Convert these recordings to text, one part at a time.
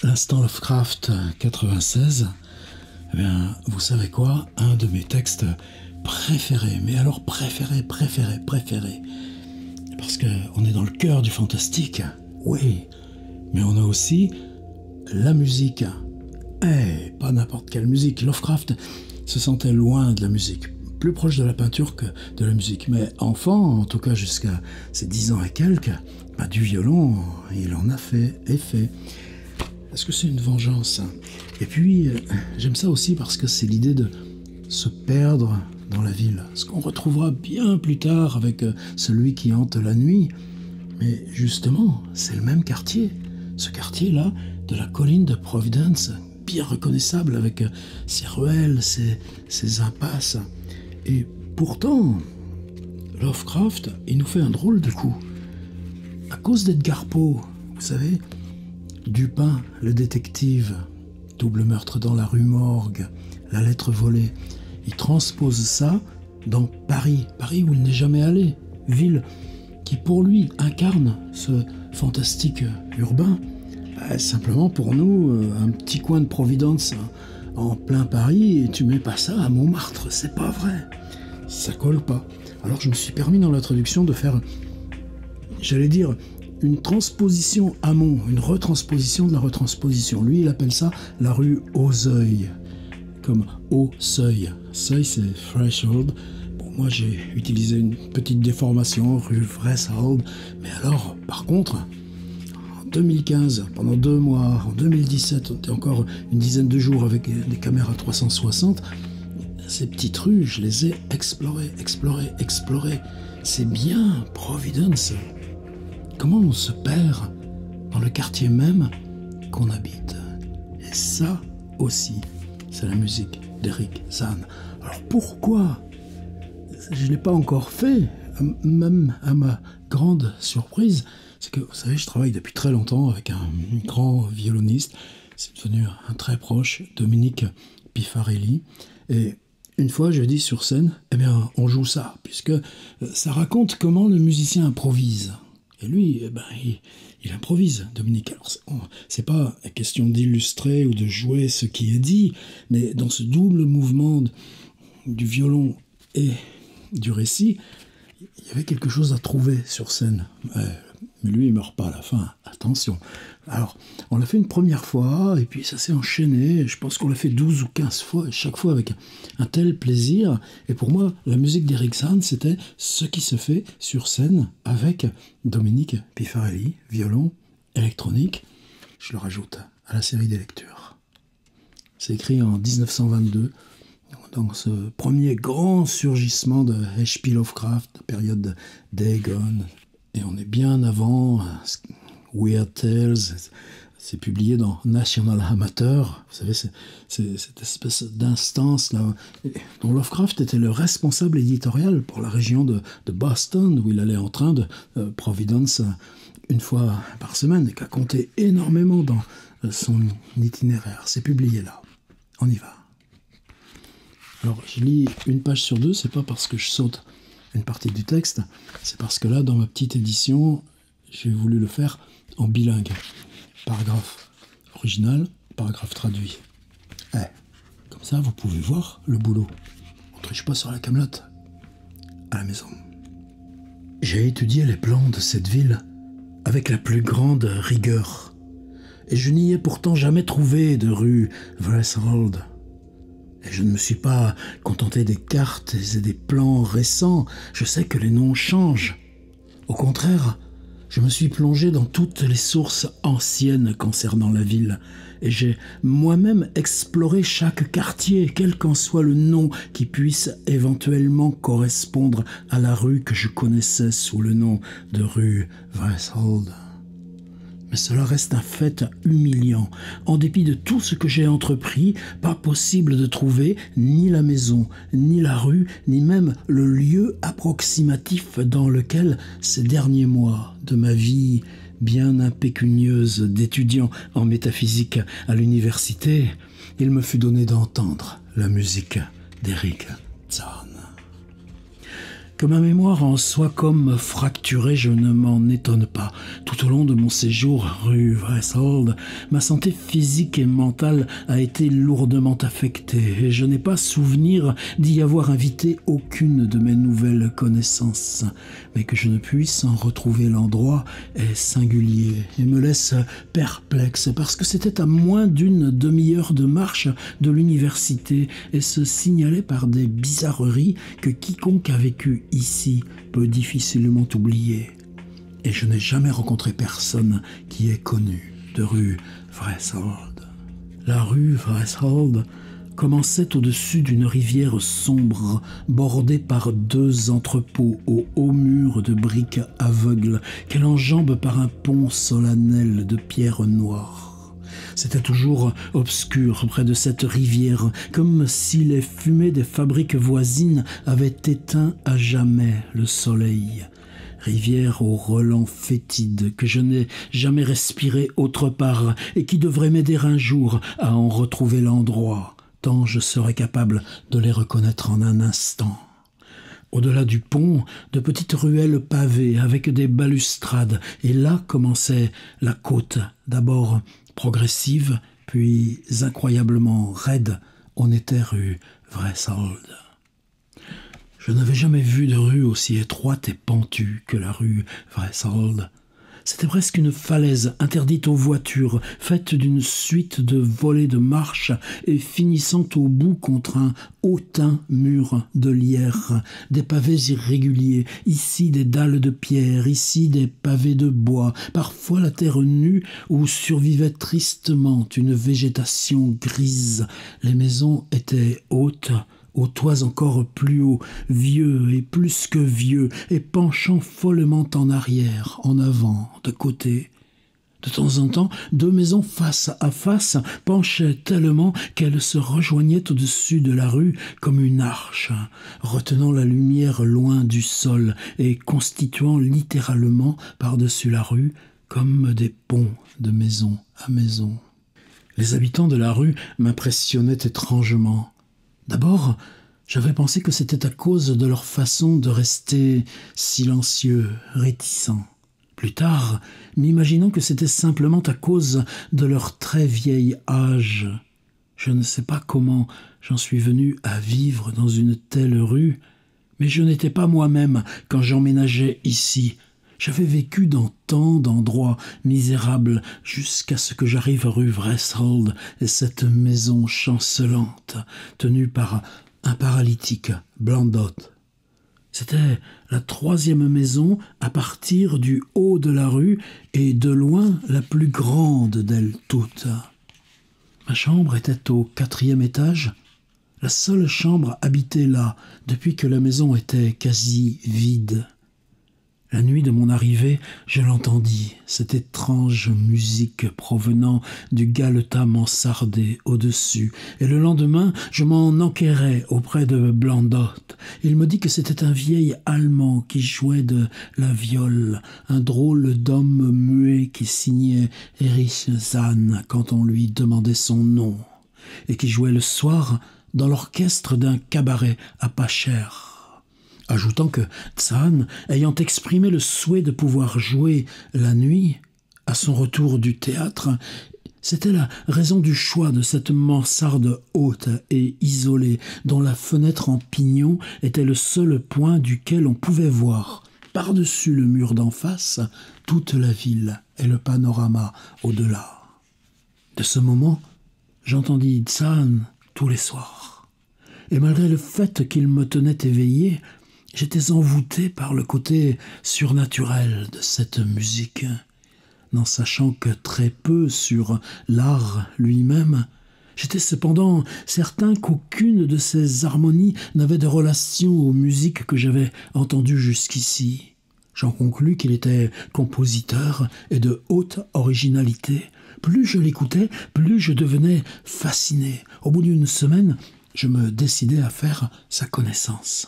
L'instant Lovecraft 96, eh bien, vous savez quoi? Un de mes textes préférés, mais alors préférés. Parce qu'on est dans le cœur du fantastique, oui, mais on a aussi la musique. Eh, pas n'importe quelle musique. Lovecraft se sentait loin de la musique, plus proche de la peinture que de la musique. Mais enfant, en tout cas jusqu'à ses 10 ans et quelques, bah, du violon, il en a fait et fait. Est-ce que c'est une vengeance? Et puis, j'aime ça aussi parce que c'est l'idée de se perdre dans la ville. Ce qu'on retrouvera bien plus tard avec celui qui hante la nuit. Mais justement, c'est le même quartier. Ce quartier-là, de la colline de Providence, bien reconnaissable avec ses ruelles, ses impasses. Et pourtant, Lovecraft, il nous fait un drôle de coup. À cause d'Edgar Poe, vous savez, Dupin, le détective, double meurtre dans la rue Morgue, la lettre volée, il transpose ça dans Paris, Paris où il n'est jamais allé, ville qui pour lui incarne ce fantastique urbain. Simplement pour nous, un petit coin de Providence en plein Paris, et tu mets pas ça à Montmartre, c'est pas vrai, ça colle pas. Alors je me suis permis dans l'introduction de faire, j'allais dire, une transposition amont, une retransposition de la retransposition. Lui, il appelle ça la rue Auzeuil, comme au seuil. Seuil, c'est threshold. Bon, moi, j'ai utilisé une petite déformation, rue Threshold. Mais alors, par contre, en 2015, pendant 2 mois, en 2017, on était encore une dizaine de jours avec des caméras 360. Ces petites rues, je les ai explorées. C'est bien Providence. Comment on se perd dans le quartier même qu'on habite. Et ça aussi, c'est la musique d'Eric Zann. Alors pourquoi je ne l'ai pas encore fait, même à ma grande surprise, c'est que, vous savez, je travaille depuis très longtemps avec un grand violoniste, c'est devenu un très proche, Dominique Pifarelli, et une fois, je dis sur scène, eh bien, on joue ça, puisque ça raconte comment le musicien improvise. Et lui, eh ben, il improvise, Dominique. Alors, c'est pas question d'illustrer ou de jouer ce qui est dit, mais dans ce double mouvement du violon et du récit, il y avait quelque chose à trouver sur scène. Mais lui, il meurt pas à la fin, attention. Alors, on l'a fait une première fois, et puis ça s'est enchaîné. Je pense qu'on l'a fait 12 ou 15 fois, et chaque fois avec un tel plaisir. Et pour moi, la musique d'Eric Zann, c'était ce qui se fait sur scène avec Dominique Pifarelli, violon, électronique. Je le rajoute à la série des lectures. C'est écrit en 1922, dans ce premier grand surgissement de H.P. Lovecraft, la période d'Aegon. Et on est bien avant Weird Tales, c'est publié dans National Amateur. Vous savez, c'est cette espèce d'instance là dont Lovecraft était le responsable éditorial pour la région de Boston, où il allait en train de Providence une fois par semaine, et qui a compté énormément dans son itinéraire. C'est publié là. On y va. Alors, je lis une page sur deux, c'est pas parce que je saute une partie du texte, c'est parce que là, dans ma petite édition, j'ai voulu le faire en bilingue. Paragraphe original, paragraphe traduit. Comme ça, vous pouvez voir le boulot. On ne triche pas sur la camelote. À la maison. J'ai étudié les plans de cette ville avec la plus grande rigueur. Et je n'y ai pourtant jamais trouvé de rue Threshold. Et je ne me suis pas contenté des cartes et des plans récents. Je sais que les noms changent. Au contraire, je me suis plongé dans toutes les sources anciennes concernant la ville. Et j'ai moi-même exploré chaque quartier, quel qu'en soit le nom qui puisse éventuellement correspondre à la rue que je connaissais sous le nom de rue Threshold. Mais cela reste un fait humiliant. En dépit de tout ce que j'ai entrepris, pas possible de trouver ni la maison, ni la rue, ni même le lieu approximatif dans lequel ces derniers mois de ma vie bien impécunieuse d'étudiant en métaphysique à l'université, il me fut donné d'entendre la musique d'Eric Zann. Que ma mémoire en soit comme fracturée, je ne m'en étonne pas. Tout au long de mon séjour rue Wresthold, ma santé physique et mentale a été lourdement affectée et je n'ai pas souvenir d'y avoir invité aucune de mes nouvelles connaissances. Mais que je ne puisse en retrouver l'endroit est singulier et me laisse perplexe parce que c'était à moins d'une demi-heure de marche de l'université et se signalait par des bizarreries que quiconque a vécu ici peut difficilement oublier. Et je n'ai jamais rencontré personne qui ait connu de rue Wresthold. La rue Wresthold commençait au-dessus d'une rivière sombre, bordée par deux entrepôts aux hauts murs de briques aveugles qu'elle enjambe par un pont solennel de pierres noires. C'était toujours obscur près de cette rivière, comme si les fumées des fabriques voisines avaient éteint à jamais le soleil. Rivière au relent fétide que je n'ai jamais respiré autre part et qui devrait m'aider un jour à en retrouver l'endroit, tant je serais capable de les reconnaître en un instant. Au-delà du pont, de petites ruelles pavées avec des balustrades, et là commençait la côte, d'abord progressive, puis incroyablement raide. On était rue Wresthold. Je n'avais jamais vu de rue aussi étroite et pentue que la rue Wresthold. C'était presque une falaise interdite aux voitures, faite d'une suite de volets de marche et finissant au bout contre un hautain mur de lierre, des pavés irréguliers, ici des dalles de pierre, ici des pavés de bois, parfois la terre nue où survivait tristement une végétation grise. Les maisons étaient hautes, aux toits encore plus hauts, vieux et plus que vieux, et penchant follement en arrière, en avant, de côté. De temps en temps, deux maisons face à face penchaient tellement qu'elles se rejoignaient au-dessus de la rue comme une arche, retenant la lumière loin du sol et constituant littéralement par-dessus la rue comme des ponts de maison à maison. Les habitants de la rue m'impressionnaient étrangement. D'abord, j'avais pensé que c'était à cause de leur façon de rester silencieux, réticents. Plus tard, m'imaginant que c'était simplement à cause de leur très vieil âge. Je ne sais pas comment j'en suis venu à vivre dans une telle rue, mais je n'étais pas moi-même quand j'emménageais ici. J'avais vécu dans tant d'endroits misérables jusqu'à ce que j'arrive rue Wresthold et cette maison chancelante, tenue par un paralytique, Blandot. C'était la troisième maison à partir du haut de la rue et de loin la plus grande d'elles toutes. Ma chambre était au 4e étage, la seule chambre habitée là depuis que la maison était quasi vide. La nuit de mon arrivée, je l'entendis, cette étrange musique provenant du galetas mansardé au-dessus. Et le lendemain, je m'en enquérai auprès de Blandot. Il me dit que c'était un vieil Allemand qui jouait de la viole, un drôle d'homme muet qui signait Erich Zann quand on lui demandait son nom, et qui jouait le soir dans l'orchestre d'un cabaret à pas cher. Ajoutant que Zann, ayant exprimé le souhait de pouvoir jouer la nuit, à son retour du théâtre, c'était la raison du choix de cette mansarde haute et isolée, dont la fenêtre en pignon était le seul point duquel on pouvait voir, par-dessus le mur d'en face, toute la ville et le panorama au-delà. De ce moment, j'entendis Zann tous les soirs, et malgré le fait qu'il me tenait éveillé, j'étais envoûté par le côté surnaturel de cette musique, n'en sachant que très peu sur l'art lui-même. J'étais cependant certain qu'aucune de ces harmonies n'avait de relation aux musiques que j'avais entendues jusqu'ici. J'en conclus qu'il était compositeur et de haute originalité. Plus je l'écoutais, plus je devenais fasciné. Au bout d'une semaine, je me décidai à faire sa connaissance.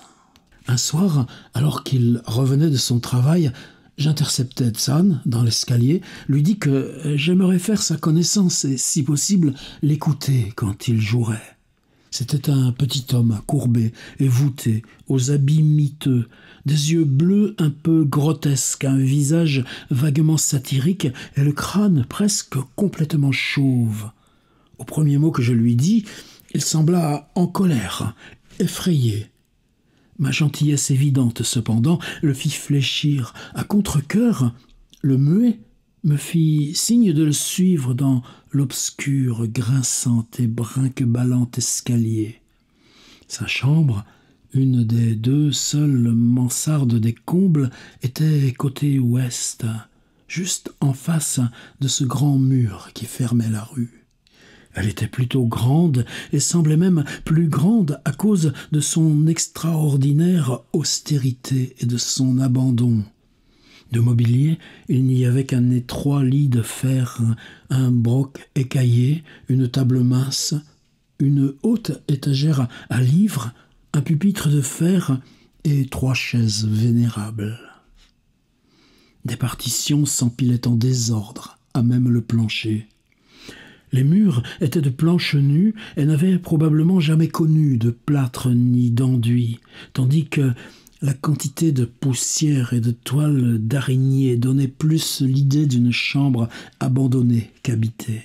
Un soir, alors qu'il revenait de son travail, j'interceptai Zann dans l'escalier, lui dis que j'aimerais faire sa connaissance et, si possible, l'écouter quand il jouerait. C'était un petit homme courbé et voûté, aux habits miteux, des yeux bleus un peu grotesques, un visage vaguement satirique et le crâne presque complètement chauve. Au premier mot que je lui dis, il sembla en colère, effrayé. Ma gentillesse évidente, cependant, le fit fléchir. À contre-cœur, le muet me fit signe de le suivre dans l'obscur, grinçant et brinque-ballant escalier. Sa chambre, une des deux seules mansardes des combles, était côté ouest, juste en face de ce grand mur qui fermait la rue. Elle était plutôt grande et semblait même plus grande à cause de son extraordinaire austérité et de son abandon. De mobilier, il n'y avait qu'un étroit lit de fer, un broc écaillé, une table mince, une haute étagère à livres, un pupitre de fer et 3 chaises vénérables. Des partitions s'empilaient en désordre, à même le plancher. Les murs étaient de planches nues et n'avaient probablement jamais connu de plâtre ni d'enduit, tandis que la quantité de poussière et de toiles d'araignée donnait plus l'idée d'une chambre abandonnée qu'habitée.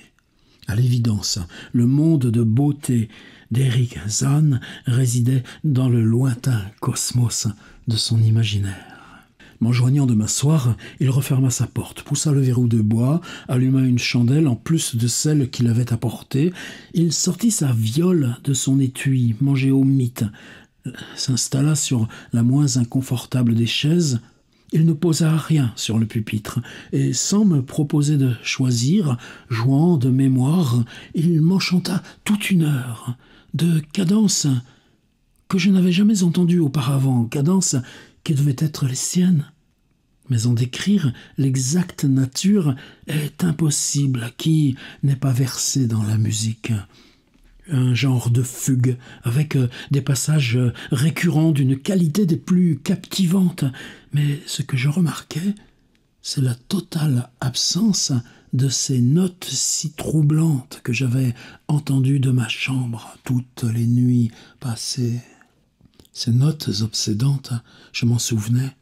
À l'évidence, le monde de beauté d'Eric Zann résidait dans le lointain cosmos de son imaginaire. M'enjoignant de m'asseoir, il referma sa porte, poussa le verrou de bois, alluma une chandelle en plus de celle qu'il avait apportée. Il sortit sa viole de son étui, mangé au mythe, s'installa sur la moins inconfortable des chaises. Il ne posa rien sur le pupitre, et sans me proposer de choisir, jouant de mémoire, il m'enchanta toute 1 heure, de cadences que je n'avais jamais entendues auparavant, cadences qui devaient être les siennes. Mais en décrire l'exacte nature est impossible à qui n'est pas versé dans la musique. Un genre de fugue, avec des passages récurrents d'une qualité des plus captivantes. Mais ce que je remarquais, c'est la totale absence de ces notes si troublantes que j'avais entendues de ma chambre toutes les nuits passées. Ces notes obsédantes, je m'en souvenais.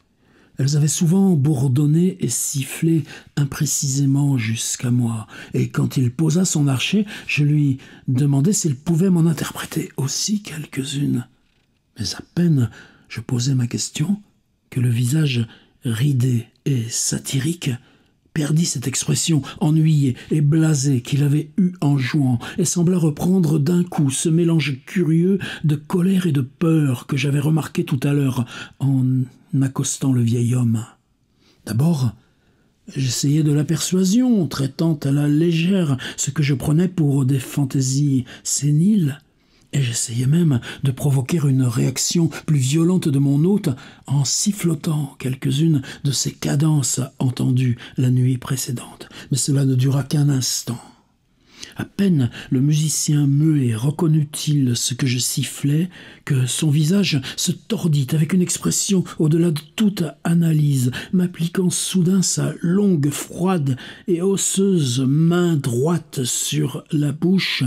Elles avaient souvent bourdonné et sifflé imprécisément jusqu'à moi, et quand il posa son archet, je lui demandai s'il pouvait m'en interpréter aussi quelques-unes. Mais à peine je posai ma question que le visage ridé et satirique perdit cette expression ennuyée et blasée qu'il avait eue en jouant, et sembla reprendre d'un coup ce mélange curieux de colère et de peur que j'avais remarqué tout à l'heure en accostant le vieil homme. D'abord, j'essayai de la persuasion, traitant à la légère ce que je prenais pour des fantaisies séniles, et j'essayais même de provoquer une réaction plus violente de mon hôte en sifflotant quelques-unes de ces cadences entendues la nuit précédente. Mais cela ne dura qu'un instant. À peine le musicien muet reconnut-il ce que je sifflais, que son visage se tordit avec une expression au-delà de toute analyse, m'appliquant soudain sa longue, froide et osseuse main droite sur la bouche,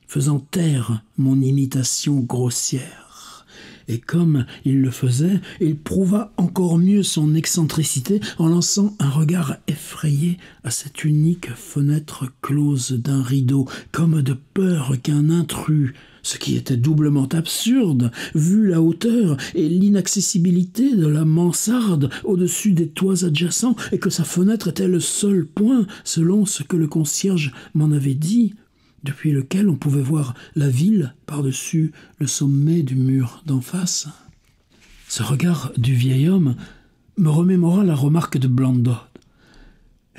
faisant taire mon imitation grossière. Et comme il le faisait, il prouva encore mieux son excentricité en lançant un regard effrayé à cette unique fenêtre close d'un rideau, comme de peur qu'un intrus, ce qui était doublement absurde, vu la hauteur et l'inaccessibilité de la mansarde au-dessus des toits adjacents, et que sa fenêtre était le seul point, selon ce que le concierge m'en avait dit, depuis lequel on pouvait voir la ville par-dessus le sommet du mur d'en face. Ce regard du vieil homme me remémora la remarque de Blondeau.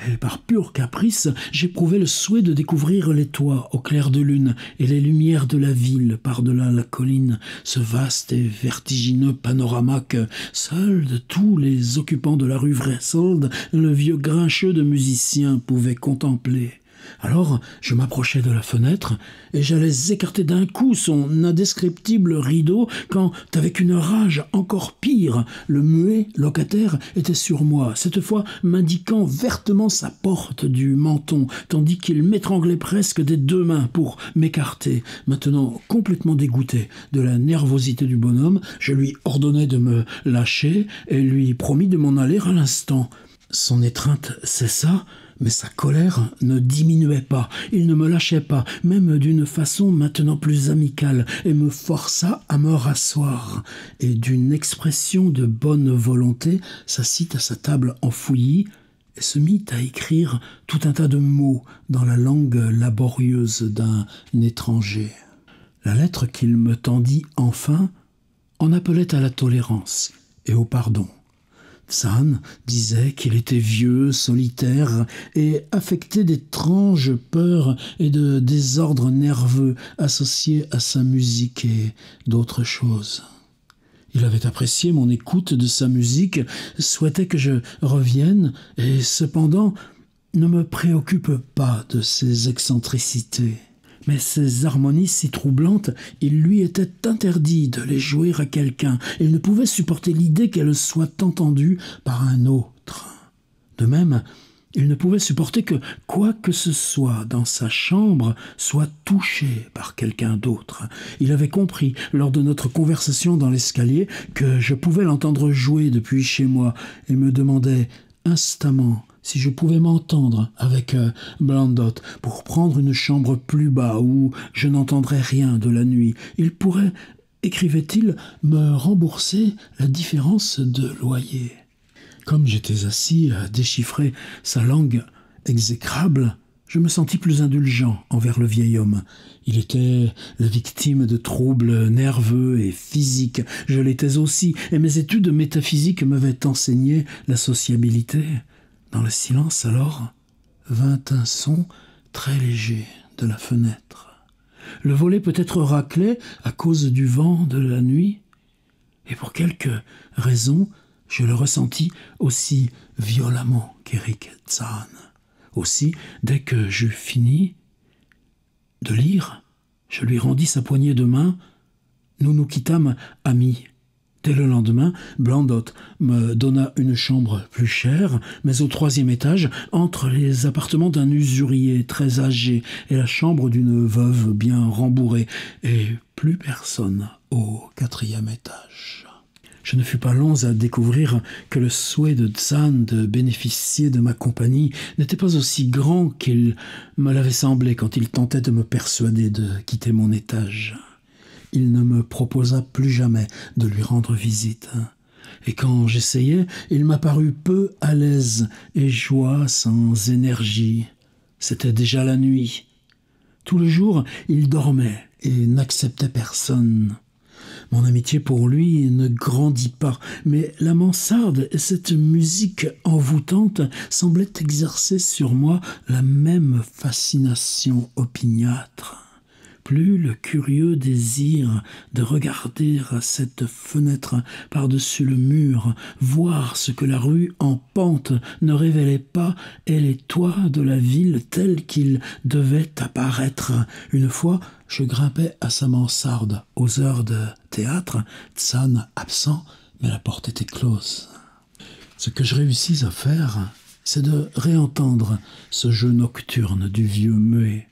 Et par pur caprice, j'éprouvais le souhait de découvrir les toits au clair de lune et les lumières de la ville par-delà la colline, ce vaste et vertigineux panorama que, seul de tous les occupants de la rue Wrestles, le vieux grincheux de musicien pouvait contempler. Alors je m'approchai de la fenêtre et j'allais écarter d'un coup son indescriptible rideau quand, avec une rage encore pire, le muet locataire était sur moi, cette fois m'indiquant vertement sa porte du menton, tandis qu'il m'étranglait presque des deux mains pour m'écarter. Maintenant complètement dégoûté de la nervosité du bonhomme, je lui ordonnai de me lâcher et lui promis de m'en aller à l'instant. Son étreinte cessa, mais sa colère ne diminuait pas. Il ne me lâchait pas, même d'une façon maintenant plus amicale, et me força à me rasseoir. Et d'une expression de bonne volonté, s'assit à sa table en fouillis et se mit à écrire tout un tas de mots dans la langue laborieuse d'un étranger. La lettre qu'il me tendit enfin en appelait à la tolérance et au pardon. Tsan disait qu'il était vieux, solitaire et affectait d'étranges peurs et de désordres nerveux associés à sa musique et d'autres choses. Il avait apprécié mon écoute de sa musique, souhaitait que je revienne et cependant ne me préoccupe pas de ses excentricités. Mais ces harmonies si troublantes, il lui était interdit de les jouer à quelqu'un. Il ne pouvait supporter l'idée qu'elles soient entendues par un autre. De même, il ne pouvait supporter que quoi que ce soit dans sa chambre soit touché par quelqu'un d'autre. Il avait compris, lors de notre conversation dans l'escalier, que je pouvais l'entendre jouer depuis chez moi et me demandait instamment si je pouvais m'entendre avec Blondotte pour prendre une chambre plus bas où je n'entendrais rien de la nuit. Il pourrait, écrivait-il, me rembourser la différence de loyer. Comme j'étais assis à déchiffrer sa langue exécrable, je me sentis plus indulgent envers le vieil homme. Il était la victime de troubles nerveux et physiques. Je l'étais aussi, et mes études métaphysiques m'avaient enseigné la sociabilité. Dans le silence, alors, vint un son très léger de la fenêtre. Le volet peut-être raclait à cause du vent de la nuit, et pour quelque raison, je le ressentis aussi violemment qu'Eric Tsan. Aussi, dès que j'eus fini de lire, je lui rendis sa poignée de main. Nous nous quittâmes amis. Dès le lendemain, Blondotte me donna une chambre plus chère, mais au 3e étage, entre les appartements d'un usurier très âgé et la chambre d'une veuve bien rembourrée, et plus personne au 4e étage. Je ne fus pas long à découvrir que le souhait de Tsan de bénéficier de ma compagnie n'était pas aussi grand qu'il me l'avait semblé quand il tentait de me persuader de quitter mon étage. Il ne me proposa plus jamais de lui rendre visite. Et quand j'essayais, il m'apparut peu à l'aise et joua sans énergie. C'était déjà la nuit. Tout le jour, il dormait et n'acceptait personne. Mon amitié pour lui ne grandit pas, mais la mansarde et cette musique envoûtante semblaient exercer sur moi la même fascination opiniâtre. Plus le curieux désir de regarder à cette fenêtre par-dessus le mur, voir ce que la rue en pente ne révélait pas et les toits de la ville tels qu'ils devaient apparaître. Une fois, je grimpais à sa mansarde aux heures de théâtre, Tsan absent, mais la porte était close. Ce que je réussis à faire, c'est de réentendre ce jeu nocturne du vieux muet.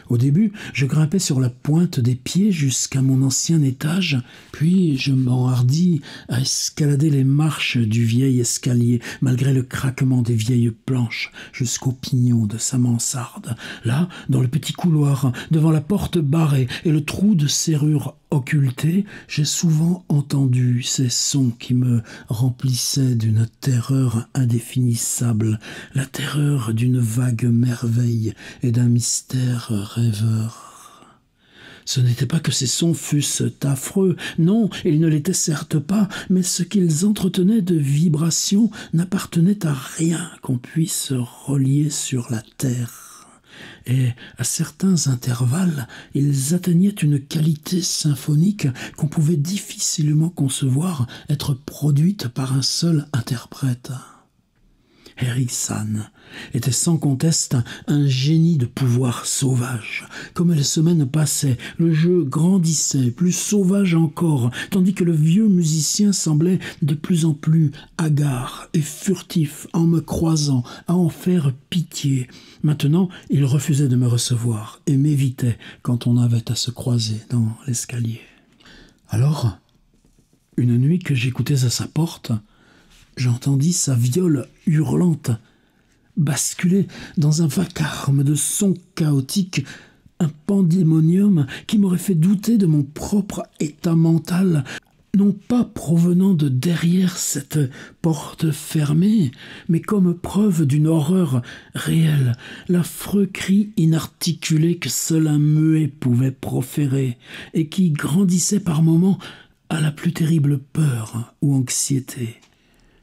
Au début, je grimpais sur la pointe des pieds jusqu'à mon ancien étage, puis je m'enhardis à escalader les marches du vieil escalier, malgré le craquement des vieilles planches, jusqu'au pignon de sa mansarde. Là, dans le petit couloir, devant la porte barrée et le trou de serrure occulté, j'ai souvent entendu ces sons qui me remplissaient d'une terreur indéfinissable, la terreur d'une vague merveille et d'un mystère rêveur. Ce n'était pas que ces sons fussent affreux, non, ils ne l'étaient certes pas, mais ce qu'ils entretenaient de vibrations n'appartenait à rien qu'on puisse relier sur la terre. Et à certains intervalles, ils atteignaient une qualité symphonique qu'on pouvait difficilement concevoir être produite par un seul interprète. Erik Sand était sans conteste un génie de pouvoir sauvage. Comme les semaines passaient, le jeu grandissait, plus sauvage encore, tandis que le vieux musicien semblait de plus en plus hagard et furtif en me croisant, à en faire pitié. Maintenant, il refusait de me recevoir et m'évitait quand on avait à se croiser dans l'escalier. Alors, une nuit que j'écoutais à sa porte, j'entendis sa viole hurlante basculer dans un vacarme de sons chaotiques, un pandémonium qui m'aurait fait douter de mon propre état mental, non pas provenant de derrière cette porte fermée, mais comme preuve d'une horreur réelle, l'affreux cri inarticulé que seul un muet pouvait proférer, et qui grandissait par moments à la plus terrible peur ou anxiété.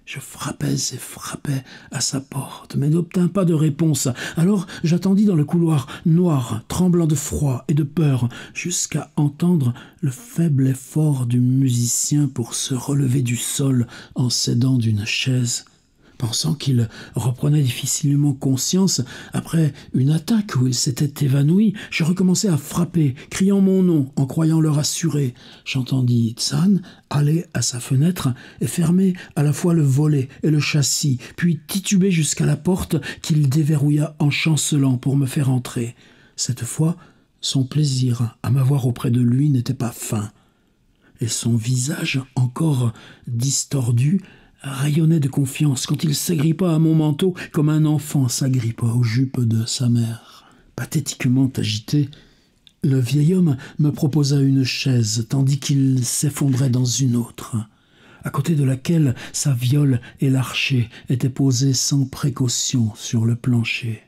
Je frappais et frappais à sa porte, mais n'obtins pas de réponse. Alors j'attendis dans le couloir, noir, tremblant de froid et de peur, jusqu'à entendre le faible effort du musicien pour se relever du sol en s'aidant d'une chaise. Pensant qu'il reprenait difficilement conscience, après une attaque où il s'était évanoui, je recommençai à frapper, criant mon nom, en croyant le rassurer. J'entendis Tsan aller à sa fenêtre et fermer à la fois le volet et le châssis, puis tituber jusqu'à la porte qu'il déverrouilla en chancelant pour me faire entrer. Cette fois, son plaisir à m'avoir auprès de lui n'était pas feint, et son visage, encore distordu, rayonnait de confiance quand il s'agrippa à mon manteau comme un enfant s'agrippa aux jupes de sa mère. Pathétiquement agité, le vieil homme me proposa une chaise tandis qu'il s'effondrait dans une autre, à côté de laquelle sa viole élarchée était posée sans précaution sur le plancher.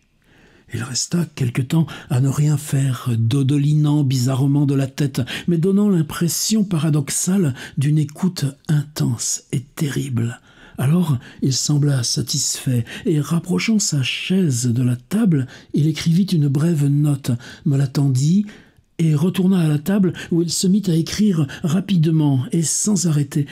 Il resta quelque temps à ne rien faire, dodelinant bizarrement de la tête, mais donnant l'impression paradoxale d'une écoute intense et terrible. Alors il sembla satisfait, et rapprochant sa chaise de la table, il écrivit une brève note, me la tendit, et retourna à la table où il se mit à écrire rapidement et sans arrêter.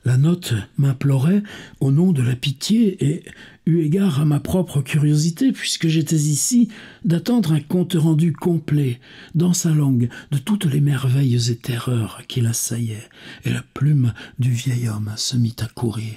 La note m'implorait, au nom de la pitié et eu égard à ma propre curiosité, puisque j'étais ici, d'attendre un compte-rendu complet, dans sa langue, de toutes les merveilles et terreurs qui l'assaillaient, et la plume du vieil homme se mit à courir.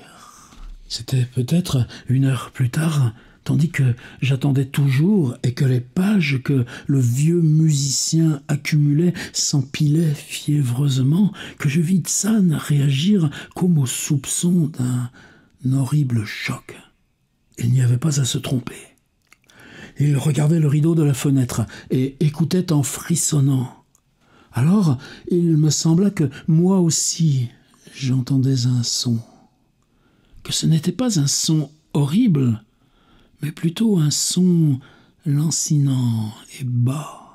C'était peut-être 1 heure plus tard, tandis que j'attendais toujours et que les pages que le vieux musicien accumulait s'empilaient fiévreusement, que je vis Tsan réagir comme au soupçon d'un horrible choc. Il n'y avait pas à se tromper. Il regardait le rideau de la fenêtre et écoutait en frissonnant. Alors il me sembla que moi aussi j'entendais un son, que ce n'était pas un son horrible, mais plutôt un son lancinant et bas,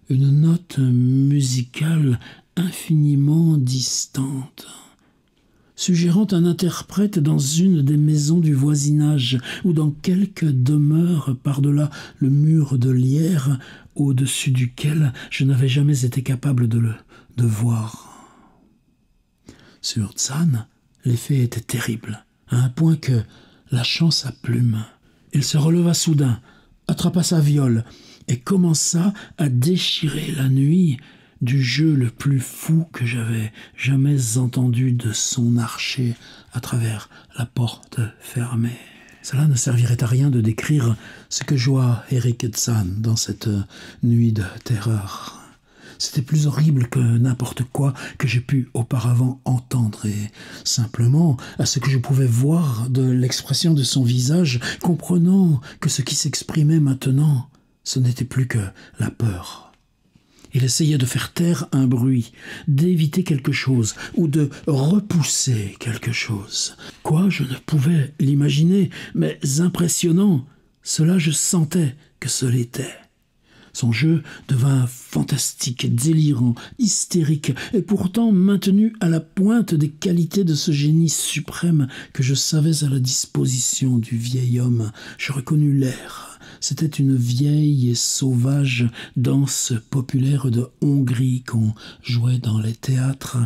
une note musicale infiniment distante, suggérant un interprète dans une des maisons du voisinage ou dans quelque demeure par-delà le mur de lierre au-dessus duquel je n'avais jamais été capable de voir. Sur Tsan, l'effet était terrible, à un point que, lâchant sa plume, il se releva soudain, attrapa sa viole et commença à déchirer la nuit du jeu le plus fou que j'avais jamais entendu de son archer à travers la porte fermée. Cela ne servirait à rien de décrire ce que joua Erik Tsan dans cette nuit de terreur. C'était plus horrible que n'importe quoi que j'ai pu auparavant entendre, et simplement, à ce que je pouvais voir de l'expression de son visage, comprenant que ce qui s'exprimait maintenant, ce n'était plus que la peur. Il essayait de faire taire un bruit, d'éviter quelque chose ou de repousser quelque chose. Quoi, je ne pouvais l'imaginer, mais impressionnant, cela je sentais que ce l'était. Son jeu devint fantastique, délirant, hystérique, et pourtant maintenu à la pointe des qualités de ce génie suprême que je savais à la disposition du vieil homme. Je reconnus l'air. C'était une vieille et sauvage danse populaire de Hongrie qu'on jouait dans les théâtres,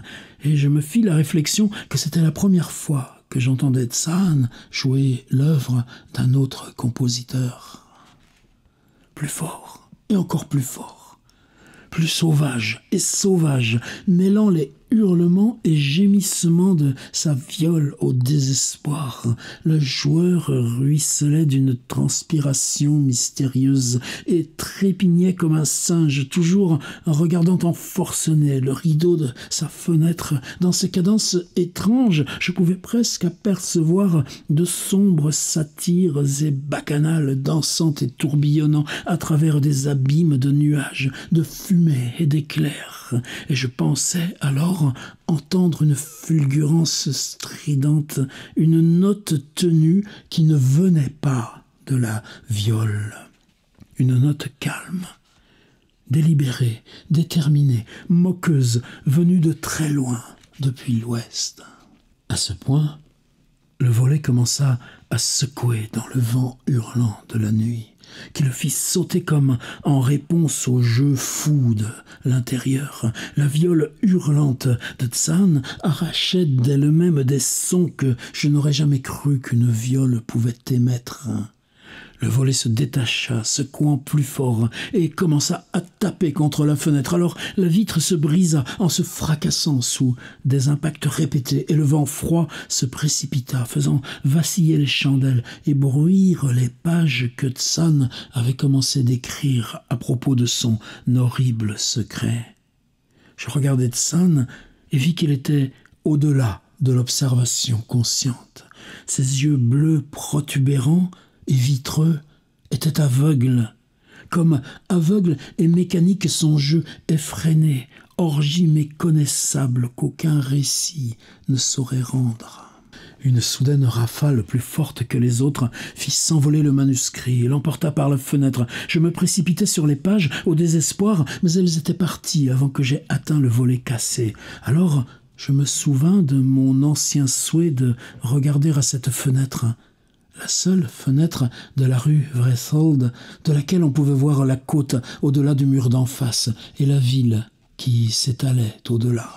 et je me fis la réflexion que c'était la première fois que j'entendais Tsan jouer l'œuvre d'un autre compositeur. Plus fort, et encore plus fort, plus sauvage et sauvage, mêlant les hurlements et gémissements de sa viole au désespoir. Le joueur ruisselait d'une transpiration mystérieuse et trépignait comme un singe, toujours regardant en forcené le rideau de sa fenêtre. Dans ces cadences étranges, je pouvais presque apercevoir de sombres satyres et bacchanales dansant et tourbillonnant à travers des abîmes de nuages, de fumée et d'éclairs. Et je pensais alors entendre une fulgurance stridente, une note tenue qui ne venait pas de la viole. Une note calme, délibérée, déterminée, moqueuse, venue de très loin, depuis l'ouest. À ce point, le volet commença à secouer dans le vent hurlant de la nuit, qui le fit sauter comme en réponse au jeu fou de l'intérieur. La viole hurlante de Tsan arrachait d'elle-même des sons que je n'aurais jamais cru qu'une viole pouvait émettre. Le volet se détacha, secouant plus fort, et commença à taper contre la fenêtre. Alors la vitre se brisa en se fracassant sous des impacts répétés, et le vent froid se précipita, faisant vaciller les chandelles et bruire les pages que Tsan avait commencé d'écrire à propos de son horrible secret. Je regardai Tsan et vis qu'il était au-delà de l'observation consciente. Ses yeux bleus protubérants et vitreux était aveugle, comme aveugle et mécanique son jeu effréné, orgie méconnaissable qu'aucun récit ne saurait rendre. Une soudaine rafale plus forte que les autres fit s'envoler le manuscrit et l'emporta par la fenêtre. Je me précipitai sur les pages au désespoir, mais elles étaient parties avant que j'aie atteint le volet cassé. Alors je me souvins de mon ancien souhait de regarder à cette fenêtre, la seule fenêtre de la rue Wresthold, de laquelle on pouvait voir la côte au-delà du mur d'en face et la ville qui s'étalait au-delà.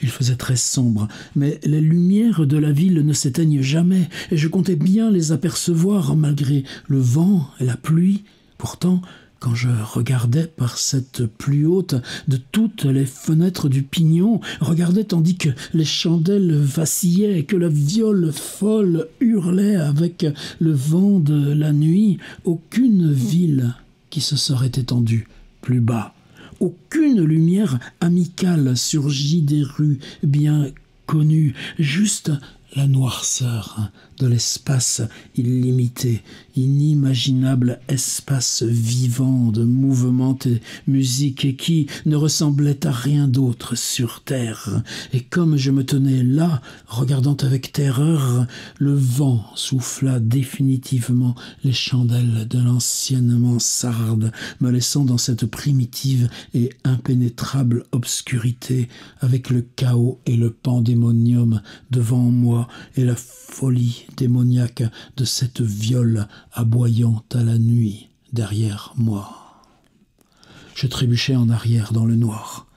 Il faisait très sombre, mais les lumières de la ville ne s'éteignent jamais, et je comptais bien les apercevoir malgré le vent et la pluie. Pourtant, quand je regardais par cette pluie haute de toutes les fenêtres du pignon, regardais tandis que les chandelles vacillaient et que la viole folle hurlait avec le vent de la nuit, aucune ville qui se serait étendue plus bas, aucune lumière amicale surgit des rues bien connues, juste la noirceur de l'espace illimité, inimaginable espace vivant de mouvement et musique et qui ne ressemblait à rien d'autre sur terre. Et comme je me tenais là, regardant avec terreur, le vent souffla définitivement les chandelles de l'ancienne mansarde, me laissant dans cette primitive et impénétrable obscurité, avec le chaos et le pandémonium devant moi et la folie démoniaque de cette viole aboyant à la nuit derrière moi. Je trébuchais en arrière dans le noir,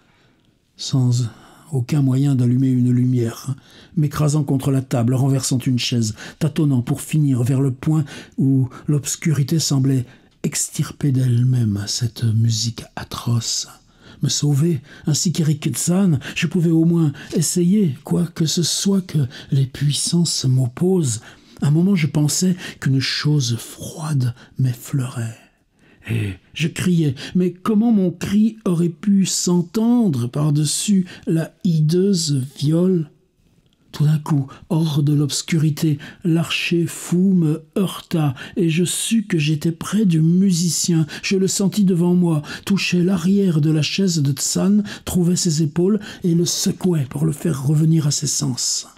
sans aucun moyen d'allumer une lumière, m'écrasant contre la table, renversant une chaise, tâtonnant pour finir vers le point où l'obscurité semblait extirper d'elle-même cette musique atroce. Me sauver, ainsi qu'Eric Tsan, je pouvais au moins essayer, quoi que ce soit que les puissances m'opposent. Un moment, je pensais qu'une chose froide m'effleurait. Et je criais, mais comment mon cri aurait pu s'entendre par-dessus la hideuse viole ? Tout d'un coup, hors de l'obscurité, l'archer fou me heurta et je sus que j'étais près du musicien. Je le sentis devant moi, touchait l'arrière de la chaise de Tsan, trouvait ses épaules et le secouait pour le faire revenir à ses sens.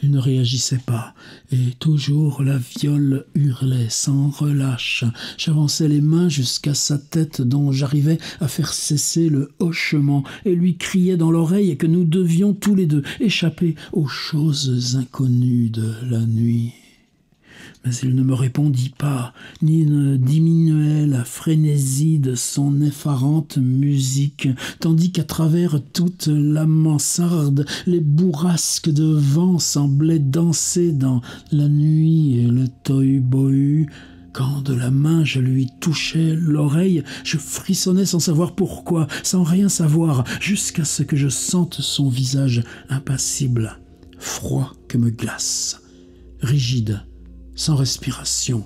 Il ne réagissait pas, et toujours la viole hurlait sans relâche. J'avançais les mains jusqu'à sa tête dont j'arrivais à faire cesser le hochement et lui criais dans l'oreille que nous devions tous les deux échapper aux choses inconnues de la nuit. Mais il ne me répondit pas, ni ne diminuait la frénésie de son effarante musique, tandis qu'à travers toute la mansarde, les bourrasques de vent semblaient danser dans la nuit et le tohu-bohu. Quand de la main je lui touchais l'oreille, je frissonnais sans savoir pourquoi, sans rien savoir, jusqu'à ce que je sente son visage impassible, froid comme glace, rigide, sans respiration,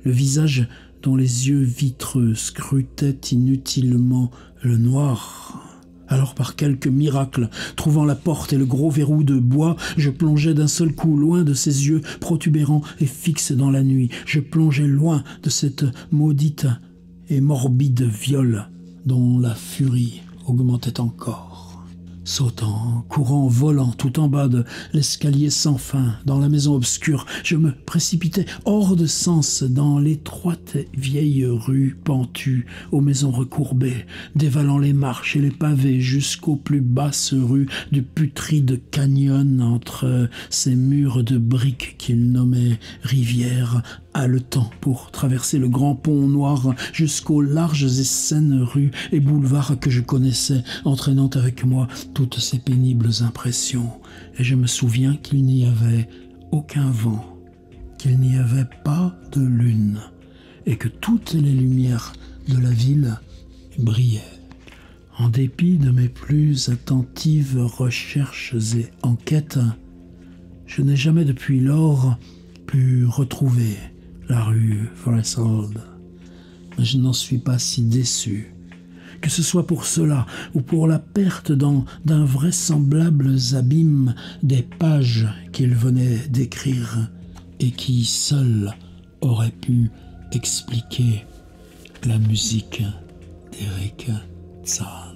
le visage dont les yeux vitreux scrutaient inutilement le noir. Alors par quelque miracle, trouvant la porte et le gros verrou de bois, je plongeais d'un seul coup loin de ses yeux protubérants et fixes dans la nuit. Je plongeais loin de cette maudite et morbide viole dont la furie augmentait encore. Sautant, courant, volant tout en bas de l'escalier sans fin, dans la maison obscure, je me précipitais hors de sens dans l'étroite vieille rue pentue aux maisons recourbées, dévalant les marches et les pavés jusqu'aux plus basses rues du putride canyon entre ces murs de briques qu'il nommait rivières, haletant pour traverser le grand pont noir jusqu'aux larges et saines rues et boulevards que je connaissais, entraînant avec moi toutes ces pénibles impressions. Et je me souviens qu'il n'y avait aucun vent, qu'il n'y avait pas de lune, et que toutes les lumières de la ville brillaient. En dépit de mes plus attentives recherches et enquêtes, je n'ai jamais depuis lors pu retrouver la rue Forrestal. Mais je n'en suis pas si déçu, que ce soit pour cela ou pour la perte dans d'invraisemblables abîmes des pages qu'il venait d'écrire et qui seules auraient pu expliquer la musique d'Eric Saade.